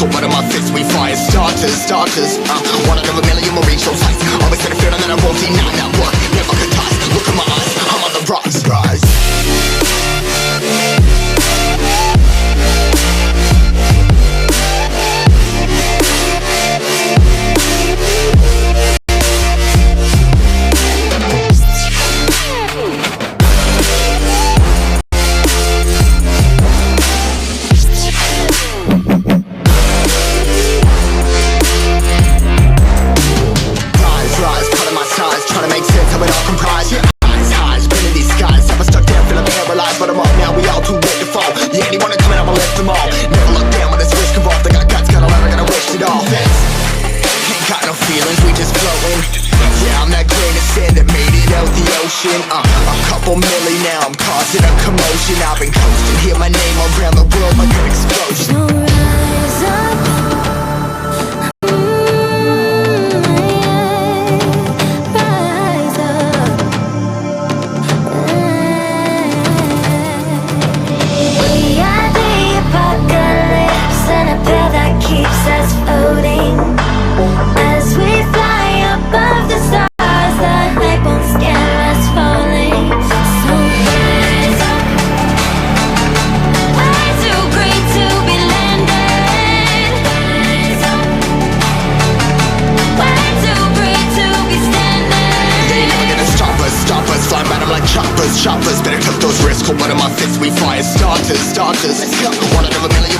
cold blood in my fist, we fire starters. One out of a million will reach those heights. Always had a feeling that I won't deny that work. Never could toss. Look in my eyes, I'm on the rise. A couple milli now, I'm causing a commotion. I've been coasting, hear my name around the world like an explosion. So rise up, rise up. We are the apocalypse, and a pill that keeps us floating. As we fly above the stars, the hype won't scare us falling. So rise up. Way too great to be landed. Rise up. Way too great to be standing. They ain't never gonna stop us. Flying by them like choppers. Better took those risks, cold blood in my fist, we fire starters. One out of a million